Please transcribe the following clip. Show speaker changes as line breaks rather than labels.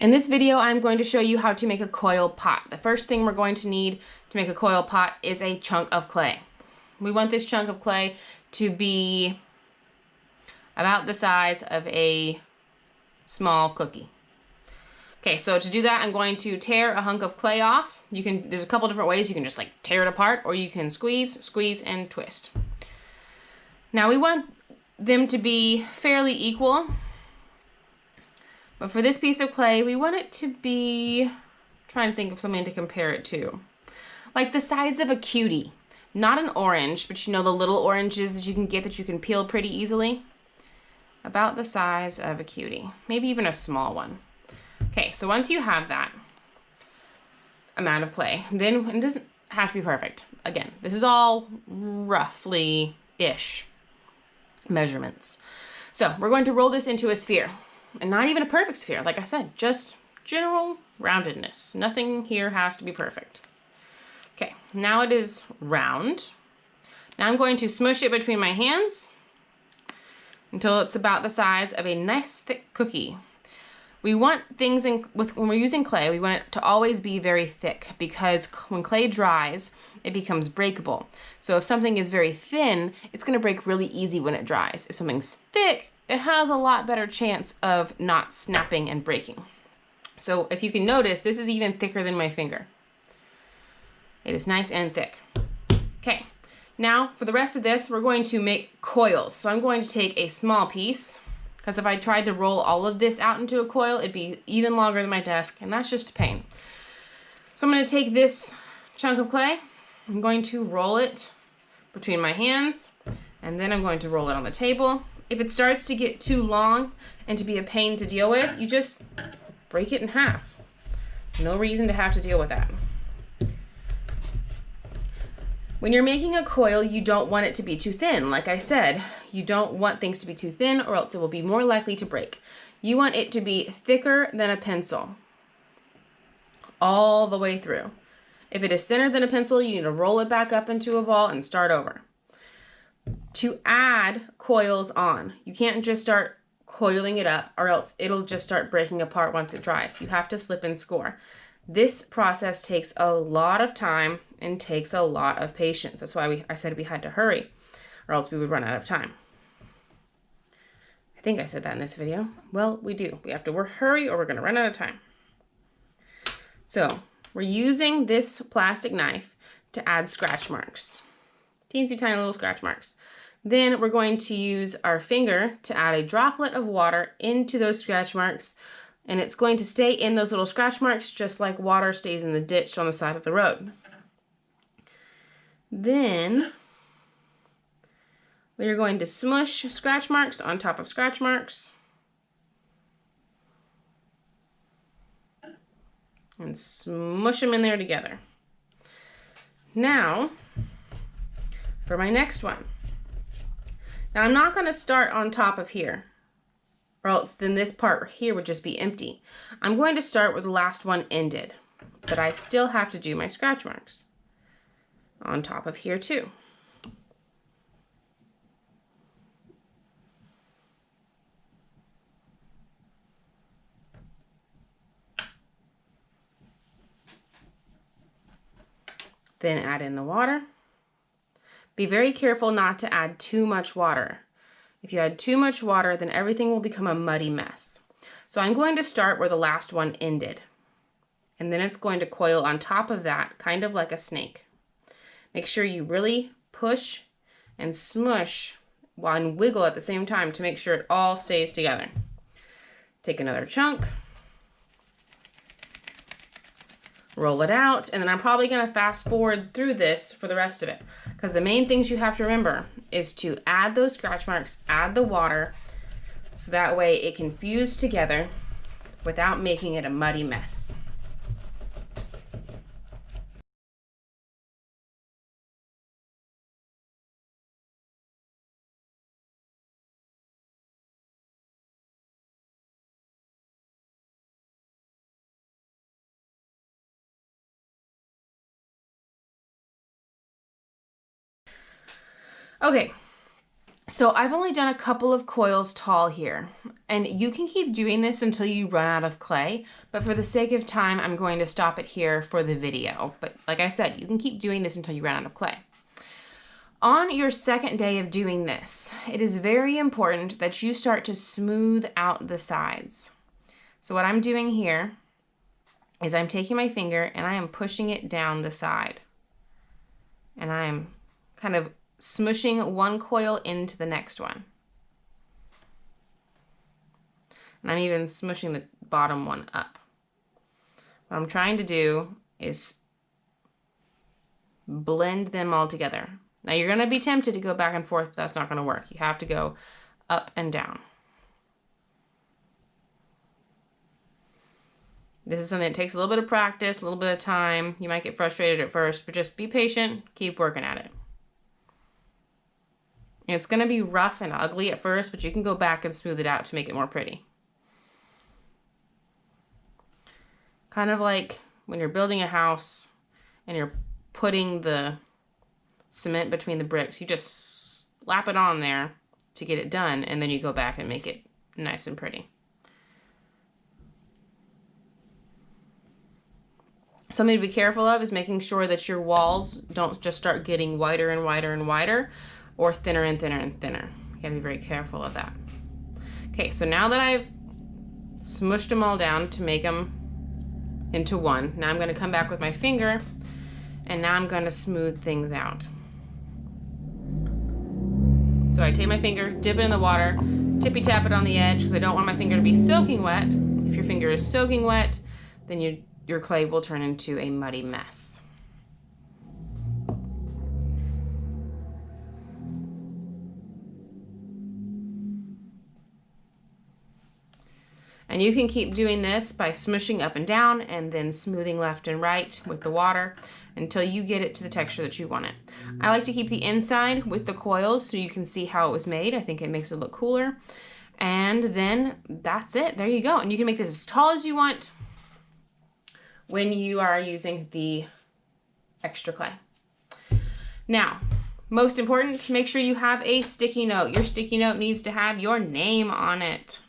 In this video, I'm going to show you how to make a coil pot. The first thing we're going to need to make a coil pot is a chunk of clay. We want this chunk of clay to be about the size of a small cookie. Okay, so to do that, I'm going to tear a hunk of clay off. There's a couple different ways. You can just like tear it apart, or you can squeeze, and twist. Now we want them to be fairly equal. But for this piece of clay, we want it to be, trying to think of something to compare it to. Like the size of a cutie. Not an orange, but you know the little oranges that you can get that you can peel pretty easily? About the size of a cutie. Maybe even a small one. Okay, so once you have that amount of clay, then it doesn't have to be perfect. Again, this is all roughly-ish measurements. So we're going to roll this into a sphere. And not even a perfect sphere, like I said, just general roundedness. Nothing here has to be perfect. Okay, now it is round. Now I'm going to smush it between my hands until it's about the size of a nice thick cookie. We want things when we're using clay, we want it to always be very thick because when clay dries, it becomes breakable. So if something is very thin, it's gonna break really easy when it dries. If something's thick, it has a lot better chance of not snapping and breaking. So if you can notice, this is even thicker than my finger. It is nice and thick. Okay, now for the rest of this, we're going to make coils. So I'm going to take a small piece, because if I tried to roll all of this out into a coil, it'd be even longer than my desk, and that's just a pain. So I'm going to take this chunk of clay, I'm going to roll it between my hands, and then I'm going to roll it on the table. If it starts to get too long and to be a pain to deal with, you just break it in half. No reason to have to deal with that. When you're making a coil, you don't want it to be too thin. Like I said, you don't want things to be too thin or else it will be more likely to break. You want it to be thicker than a pencil all the way through. If it is thinner than a pencil, you need to roll it back up into a ball and start over. To add coils on, you can't just start coiling it up or else it'll just start breaking apart once it dries. You have to slip and score. This process takes a lot of time and takes a lot of patience. That's why I said we had to hurry or else we would run out of time. I think I said that in this video. Well, we do. We have to hurry or we're going to run out of time. So we're using this plastic knife to add scratch marks. Teensy tiny little scratch marks. Then we're going to use our finger to add a droplet of water into those scratch marks, and it's going to stay in those little scratch marks just like water stays in the ditch on the side of the road. Then we are going to smush scratch marks on top of scratch marks and smush them in there together. Now for my next one. Now I'm not going to start on top of here, or else then this part here would just be empty. I'm going to start where the last one ended, but I still have to do my scratch marks on top of here too. Then add in the water. Be very careful not to add too much water. If you add too much water, then everything will become a muddy mess. So I'm going to start where the last one ended. And then it's going to coil on top of that, kind of like a snake. Make sure you really push and smush and wiggle at the same time to make sure it all stays together. Take another chunk. Roll it out, and then I'm probably going to fast forward through this for the rest of it, because the main things you have to remember is to add those scratch marks, add the water, so that way it can fuse together without making it a muddy mess. Okay, So I've only done a couple of coils tall here, and you can keep doing this until you run out of clay, but for the sake of time, I'm going to stop it here for the video. But like I said, you can keep doing this until you run out of clay. On your second day of doing this, it is very important that you start to smooth out the sides. So what I'm doing here is I'm taking my finger and I am pushing it down the side. And I'm kind of smushing one coil into the next one. And I'm even smushing the bottom one up. What I'm trying to do is blend them all together. Now you're going to be tempted to go back and forth, but that's not going to work. You have to go up and down. This is something that takes a little bit of practice, a little bit of time. You might get frustrated at first, but just be patient, keep working at it. It's going to be rough and ugly at first, but you can go back and smooth it out to make it more pretty. Kind of like when you're building a house and you're putting the cement between the bricks, you just slap it on there to get it done, and then you go back and make it nice and pretty. Something to be careful of is making sure that your walls don't just start getting wider and wider and wider, or thinner and thinner and thinner. You gotta be very careful of that. Okay, so now that I've smushed them all down to make them into one, now I'm gonna come back with my finger, and now I'm gonna smooth things out. So I take my finger, dip it in the water, tippy tap it on the edge, because I don't want my finger to be soaking wet. If your finger is soaking wet, then your clay will turn into a muddy mess. And you can keep doing this by smushing up and down and then smoothing left and right with the water until you get it to the texture that you want it. I like to keep the inside with the coils so you can see how it was made. I think it makes it look cooler. And then that's it. There you go. And you can make this as tall as you want when you are using the extra clay. Now, most important, make sure you have a sticky note. Your sticky note needs to have your name on it.